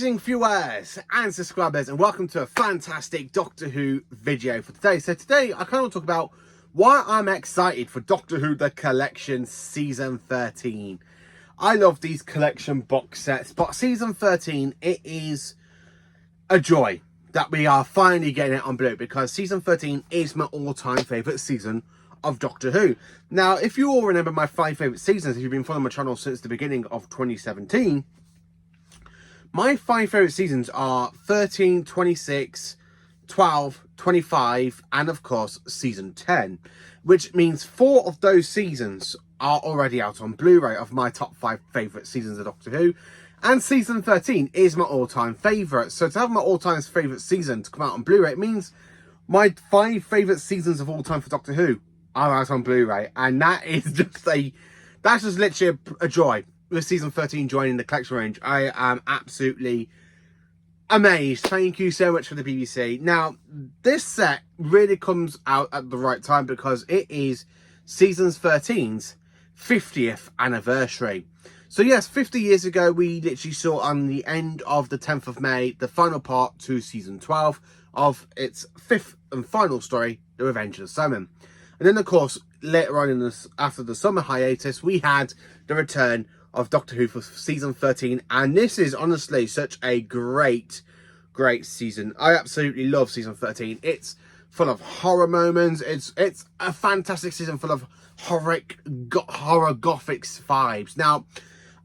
amazing viewers and subscribers, and welcome to a fantastic Doctor Who video for today. So today I kind of want to talk about why I'm excited for Doctor Who The Collection Season 13. I love these collection box sets, but Season 13, it is a joy that we are finally getting it on Blu, because Season 13 is my all-time favourite season of Doctor Who. Now, if you all remember my 5 favourite seasons, if you've been following my channel since the beginning of 2017, my 5 favourite seasons are 13, 26, 12, 25, and of course, Season 10. Which means 4 of those seasons are already out on Blu-ray of my top 5 favourite seasons of Doctor Who. And Season 13 is my all-time favourite. So to have my all-time favourite season to come out on Blu-ray, it means my 5 favourite seasons of all time for Doctor Who are out on Blu-ray. And that is just that's just literally a joy. With Season 13 joining the collection range, I am absolutely amazed. Thank you so much for the BBC. Now, this set really comes out at the right time because it is Season 13's 50th anniversary. So yes, 50 years ago, we literally saw on the end of the 10th of May, the final part to Season 12 of its 5th and final story, The Revenge of the Salmon. And then, of course, later on in this, after the summer hiatus, we had the return of Doctor Who for Season 13, and this is honestly such a great season. I absolutely love Season 13. It's full of horror moments. It's a fantastic season full of horror Gothic vibes. Now,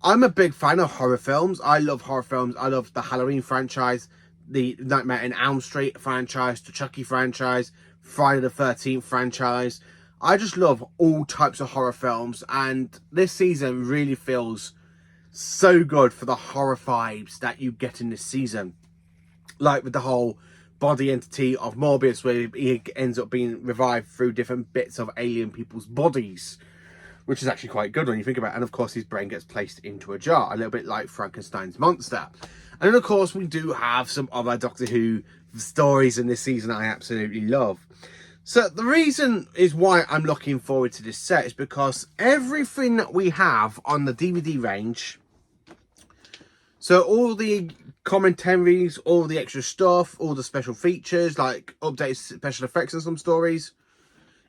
I'm a big fan of horror films. I love horror films. I love the Halloween franchise, the Nightmare on Elm Street franchise, the Chucky franchise, Friday the 13th franchise. I just love all types of horror films, and this season really feels so good for the horror vibes that you get in this season. Like with the whole body entity of Morbius, where he ends up being revived through different bits of alien people's bodies, which is actually quite good when you think about it. And of course, his brain gets placed into a jar, a little bit like Frankenstein's monster. And then, of course, we do have some other Doctor Who stories in this season I absolutely love. So the reason is why I'm looking forward to this set is because everything that we have on the DVD range, so all the commentaries, all the extra stuff, all the special features, like updated special effects and some stories,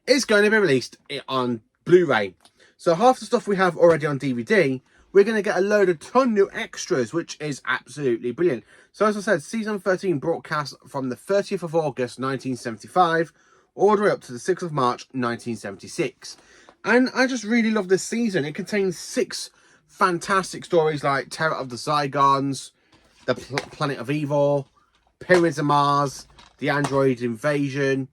is going to be released on Blu-ray. So half the stuff we have already on DVD, we're going to get a ton new extras, which is absolutely brilliant. So as I said, Season 13 broadcast from the 30th of August 1975, all the way up to the 6th of March 1976. And I just really love this season. It contains 6 fantastic stories like Terror of the Zygons, The Planet of Evil, Pyramids of Mars, The Android Invasion,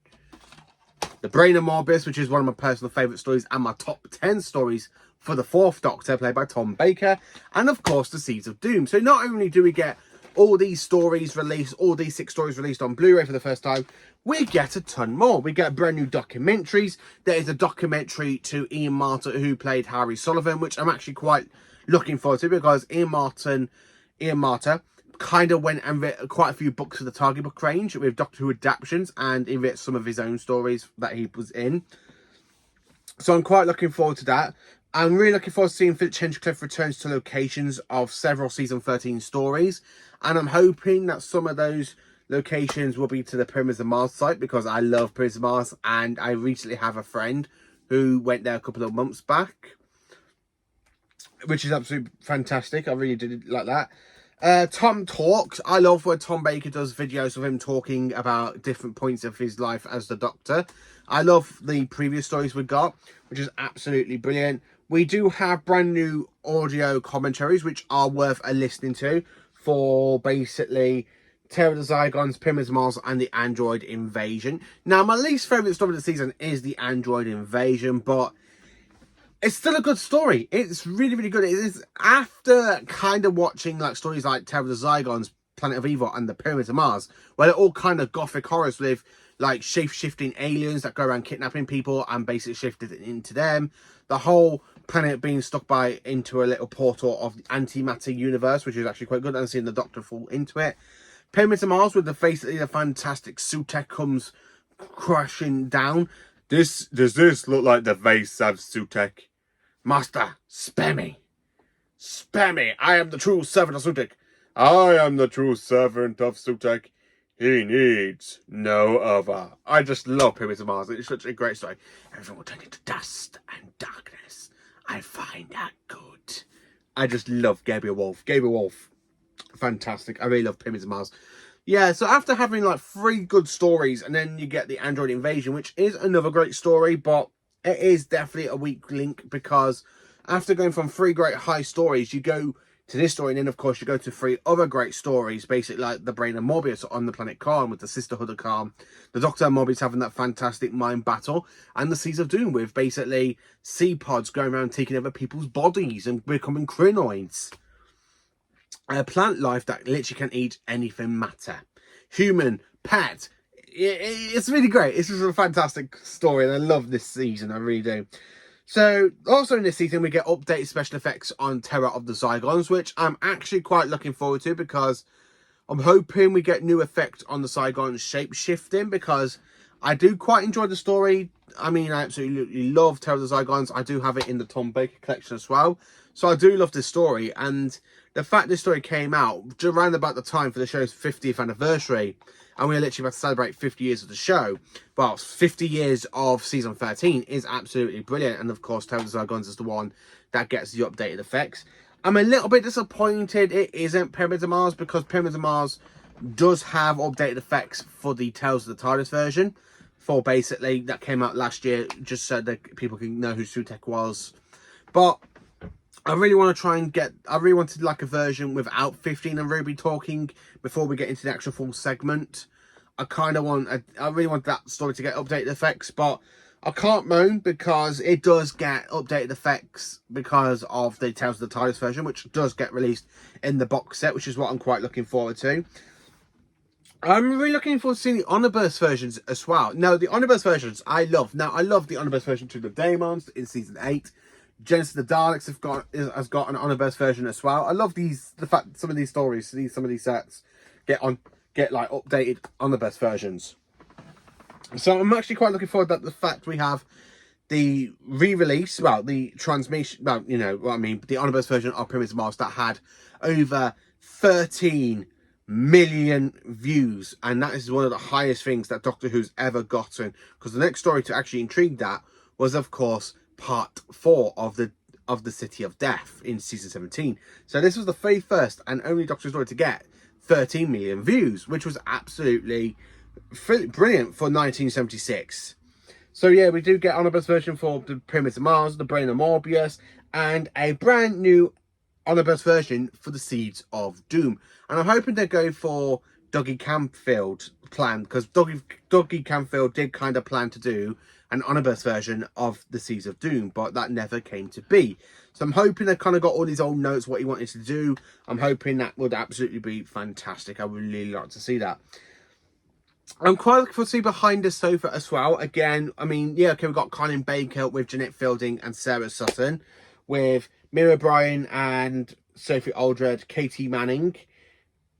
The Brain of Morbius, which is one of my personal favourite stories, and my top 10 stories for the 4th Doctor, played by Tom Baker, and of course The Seeds of Doom. So not only do we get all these stories released, all these 6 stories released on Blu-ray for the first time, we get a ton more. We get brand new documentaries. There is a documentary to Ian Marter, who played Harry Sullivan, which I'm actually quite looking forward to, because Ian Marter kind of went and read quite a few books for the Target book range with Doctor Who adaptations, and he read some of his own stories that he was in. So I'm quite looking forward to that. I'm really looking forward to seeing Finch Hinchcliffe returns to locations of several Season 13 stories. And I'm hoping that some of those locations will be to the Pyramids of Mars site, because I love Pyramids of Mars, and I recently have a friend who went there a couple of months back, which is absolutely fantastic. I really did like that. Tom talks. I love when Tom Baker does videos of him talking about different points of his life as the Doctor. I love the previous stories we got, which is absolutely brilliant. We do have brand new audio commentaries, which are worth a listening to, for basically Terror of the Zygons, Pyramids of Mars, and the Android Invasion. Now, my least favourite story of the season is the Android Invasion, but it's still a good story. It's really, really good. It is, after kind of watching like stories like Terror of the Zygons, Planet of Evil, and the Pyramids of Mars, where they're all kind of Gothic horrors with like shape-shifting aliens that go around kidnapping people and basically shifted into them. The whole planet being stuck into a little portal of the antimatter universe, which is actually quite good, and seeing the Doctor fall into it. Pyramids of Mars, with the fantastic Sutek comes crashing down. Does this look like the face of Sutek? Master, spare me. Spare me. I am the true servant of Sutek. I am the true servant of Sutek. He needs no other. I just love Pyramids of Mars. It's such a great story. Everything will turn into dust and darkness. I find that good. I just love Gabriel Wolf. Gabriel Wolf, fantastic. I really love Pyramids of Mars. Yeah, so after having like 3 good stories, and then you get the Android Invasion, which is another great story, but it is definitely a weak link, because after going from 3 great high stories, you go to this story, and then of course you go to 3 other great stories, basically like the Brain of Morbius on the planet Khan with the Sisterhood of Khan, the Doctor and Morbius having that fantastic mind battle, and the Seas of Doom with basically sea pods going around taking over people's bodies and becoming crinoids. A plant life that literally can eat anything matter. Human, pet. It's really great. It's just a fantastic story, and I love this season. I really do. So, also in this season, we get updated special effects on Terror of the Zygons, which I'm actually quite looking forward to, because I'm hoping we get new effect on the Zygons shape-shifting, because I do quite enjoy the story. I mean, I absolutely love Terror of the Zygons. I do have it in the Tom Baker collection as well. So I do love this story, and the fact this story came out around about the time for the show's 50th anniversary, and we're literally about to celebrate 50 years of the show. Well, 50 years of season 13 is absolutely brilliant, and of course, Terror of the Zygons is the one that gets the updated effects. I'm a little bit disappointed it isn't Pyramids of Mars, because Pyramids of Mars does have updated effects for the Tales of the TARDIS version, for basically, that came out last year, just so that people can know who Sutek was. But I really want to try and get, I really wanted like a version without 15 and Ruby talking before we get into the actual full segment. I really want that story to get updated effects, but I can't moan, because it does get updated effects because of the Tales of the TARDIS version, which does get released in the box set, which is what I'm quite looking forward to. I'm really looking forward to seeing the Omniverse versions as well. Now, the Omniverse versions I love. Now, I love the Omniverse version to the Daemons in season 8. Genesis of the Daleks has got an Omniverse version as well. I love the fact that some of these stories, some of these sets get like updated Omniverse versions. So I'm actually quite looking forward to the fact we have the re-release, well, the transmission, well, you know what I mean, the Omniverse version of Pyramids of Mars that had over 13 million views, and that is one of the highest things that Doctor Who's ever gotten, because the next story to actually intrigue that was, of course, part 4 of the City of Death in season 17. So this was the very first and only Doctor Who story to get 13 million views, which was absolutely brilliant for 1976. So yeah, we do get Omnibus version for the Pyramids of Mars, the Brain of Morbius, and a brand new Omnibus version for the Seeds of Doom. And I'm hoping they go for Dougie Campfield plan, because Dougie Campfield did kind of plan to do an Omnibus version of the Seeds of Doom, but that never came to be. So I'm hoping they kind of got all these old notes, what he wanted to do. I'm hoping that would absolutely be fantastic. I would really like to see that. I'm quite looking forward to see Behind the Sofa as well. Again, I mean, yeah, okay, we've got Colin Baker with Jeanette Fielding and Sarah Sutton, with Mira O'Brien and Sophie Aldred, Katie Manning.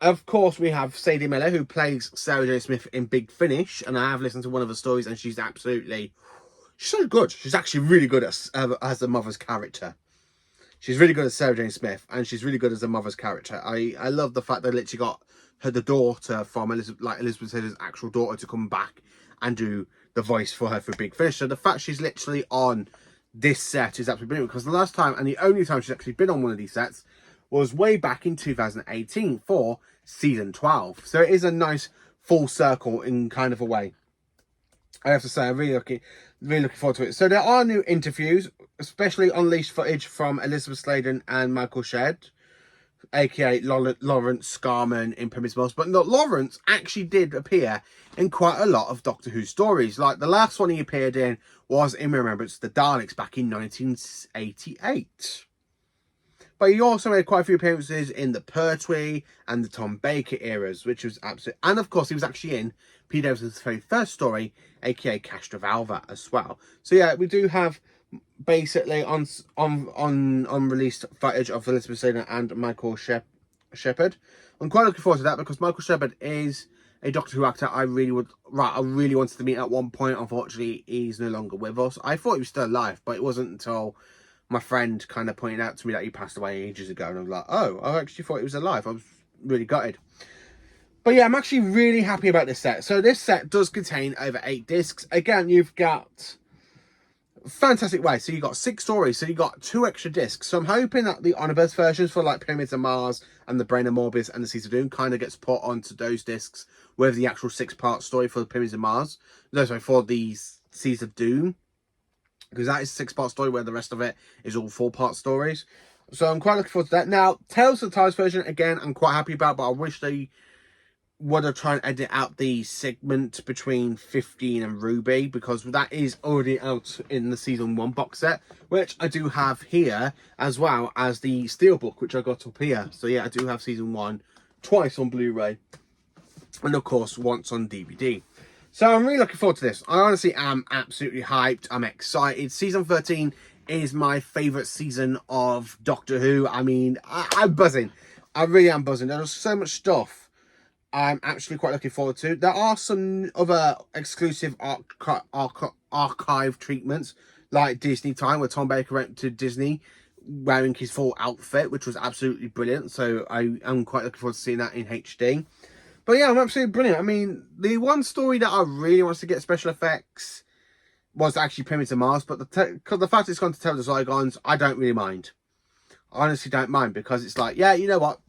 Of course, we have Sadie Miller, who plays Sarah Jane Smith in Big Finish, and I have listened to one of her stories, and she's so good. She's actually really good as a mother's character. She's really good as Sarah Jane Smith, and she's really good as a mother's character. I love the fact they literally got the daughter from Elizabeth Taylor's actual daughter to come back and do the voice for her for Big Finish. So the fact she's literally on this set is absolutely brilliant, because the last time and the only time she's actually been on one of these sets was way back in 2018 for season 12. So it is a nice full circle in kind of a way. I have to say, I'm really looking forward to it. So there are new interviews, especially unleashed footage from Elizabeth Sladen and Michael Shedd, aka Lawrence Scarman in Pyramids of Mars. But no, Lawrence actually did appear in quite a lot of Doctor Who stories. Like the last one he appeared in was in Remembrance of the Daleks back in 1988. But he also made quite a few appearances in the Pertwee and the Tom Baker eras, which was absolute. And of course, he was actually in P. Davidson's very first story, aka Castrovalva, as well. So yeah, we do have basically on released footage of Elizabeth Sladen and Michael Shepherd. I'm quite looking forward to that, because Michael Shepherd is a Doctor Who actor I really wanted to meet at one point. Unfortunately, he's no longer with us. I thought he was still alive, but it wasn't until my friend kind of pointed out to me that he passed away ages ago, and I was like, oh, I actually thought he was alive. I was really gutted. But yeah, I'm actually really happy about this set. So this set does contain over 8 discs. Again, you've got fantastic way. So you've got 6 stories. So you've got 2 extra discs. So I'm hoping that the Omniverse versions for like Pyramids of Mars and the Brain of Morbius and the Seeds of Doom kind of gets put onto those discs with the actual 6-part story for the Pyramids of Mars. No, sorry, for the Seeds of Doom. Because that is a 6-part story where the rest of it is all 4-part stories. So I'm quite looking forward to that. Now, Tales of the Tides version, again, I'm quite happy about, but I wish they would have tried to edit out the segment between 15 and Ruby, because that is already out in the season 1 box set, which I do have here, as well as the Steelbook, which I got up here. So yeah, I do have season 1 twice on Blu-ray, and of course once on DVD. So I'm really looking forward to this. I honestly am absolutely hyped. I'm excited. Season 13 is my favourite season of Doctor Who. I mean, I'm buzzing. I really am buzzing. There's so much stuff I'm actually quite looking forward to. There are some other exclusive archive treatments, like Disney Time, where Tom Baker went to Disney wearing his full outfit, which was absolutely brilliant. So I am quite looking forward to seeing that in HD. But yeah, I'm absolutely brilliant. I mean, the one story that I really wanted to get special effects was actually Pyramids of Mars, but the fact it's gone to Tales of the Zygons, I don't really mind. I honestly don't mind, because it's like, yeah, you know what?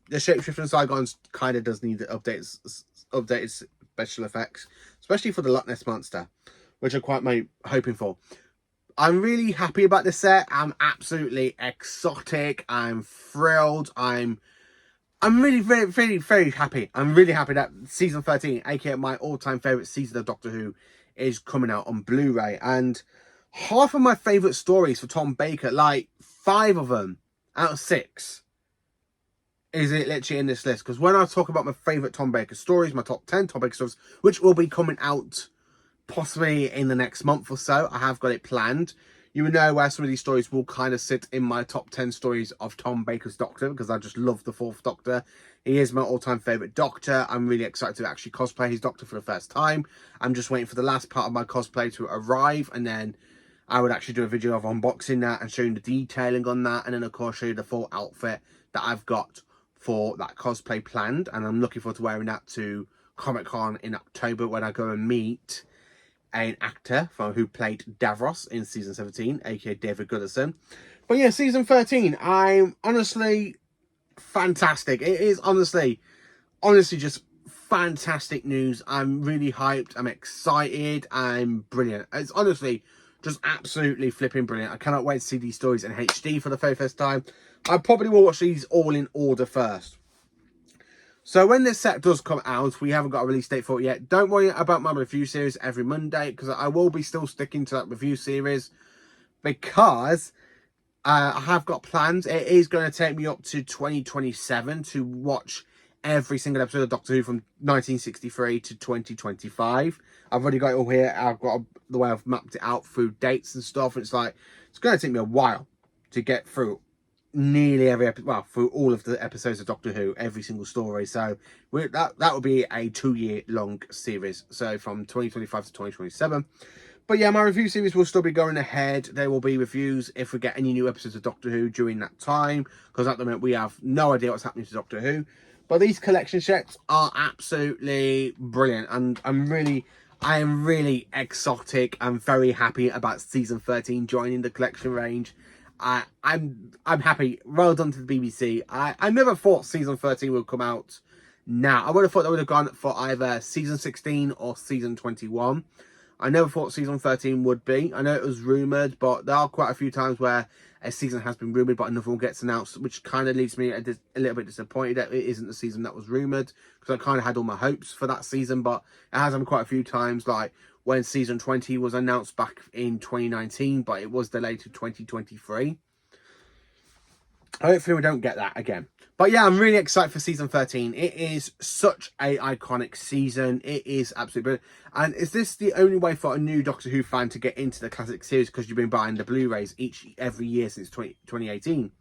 The Shapeshifter and Zygons kind of does need updated special effects, especially for the Loch Ness Monster, which I'm quite hoping for. I'm really happy about this set. I'm absolutely exotic. I'm thrilled. I'm really very, very, very happy. I'm really happy that season 13, aka my all-time favourite season of Doctor Who, is coming out on Blu-ray. And half of my favourite stories for Tom Baker, like 5 of them out of 6, is it literally in this list. Because when I talk about my favourite Tom Baker stories, my top 10 Tom Baker stories, which will be coming out possibly in the next month or so, I have got it planned. You know where some of these stories will kind of sit in my top 10 stories of Tom Baker's Doctor, because I just love the 4th Doctor. He is my all-time favourite Doctor. I'm really excited to actually cosplay his Doctor for the first time. I'm just waiting for the last part of my cosplay to arrive, and then I would actually do a video of unboxing that and showing the detailing on that, and then of course show you the full outfit that I've got for that cosplay planned. And I'm looking forward to wearing that to Comic-Con in October, when I go and meet an actor who played Davros in season 17, aka David Goodison. But yeah, season 13, I'm honestly fantastic. It is honestly just fantastic news. I'm really hyped. I'm excited. I'm brilliant. It's honestly just absolutely flipping brilliant. I cannot wait to see these stories in HD for the very first time. I probably will watch these all in order first. So when this set does come out, we haven't got a release date for it yet. Don't worry about my review series every Monday, because I will be still sticking to that review series, because I have got plans. It is going to take me up to 2027 to watch every single episode of Doctor Who from 1963 to 2025. I've already got it all here. I've got the way I've mapped it out through dates and stuff. And it's like, it's going to take me a while to get through nearly every episode, well, through all of the episodes of Doctor Who, every single story. So that will be a 2-year long series, so from 2025 to 2027. But yeah, my review series will still be going ahead. There will be reviews if we get any new episodes of Doctor Who during that time, because at the moment we have no idea what's happening to Doctor Who. But these collection sets are absolutely brilliant, and I am really exotic. I'm very happy about season 13 joining the collection range. I'm happy. Well done to the BBC. I never thought season 13 would come out now. I would have thought they would have gone for either season 16 or season 21. I never thought season 13 would be. I know it was rumoured, but there are quite a few times where a season has been rumoured but another one gets announced, which kind of leaves me a little bit disappointed that it isn't the season that was rumoured, because I kind of had all my hopes for that season. But it has happened quite a few times, like when season 20 was announced back in 2019, but it was delayed to 2023. Hopefully we don't get that again. But yeah, I'm really excited for season 13. It is such a iconic season. It is absolutely brilliant. And is this the only way for a new Doctor Who fan to get into the classic series, because you've been buying the Blu-rays every year since 2018?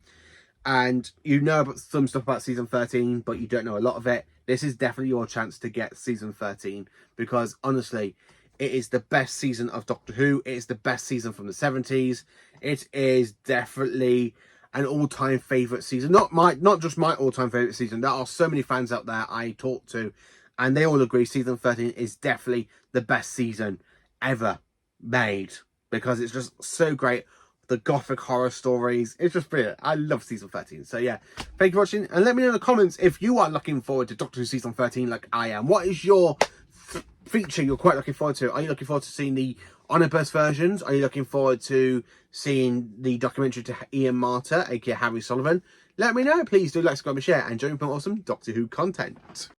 And you know about some stuff about season 13, but you don't know a lot of it. This is definitely your chance to get season 13, because honestly, it is the best season of Doctor Who. It is the best season from the 70s. It is definitely an all-time favourite season. Not just my all-time favourite season. There are so many fans out there I talk to, and they all agree season 13 is definitely the best season ever made, because it's just so great. The Gothic horror stories, it's just brilliant. I love season 13. So yeah, thank you for watching, and let me know in the comments if you are looking forward to Doctor Who season 13 like I am. What is your feature you're quite looking forward to? Are you looking forward to seeing the omnibus versions? Are you looking forward to seeing the documentary to Ian Marter, aka Harry Sullivan? Let me know. Please do like, subscribe and share, and join me for awesome Doctor Who content.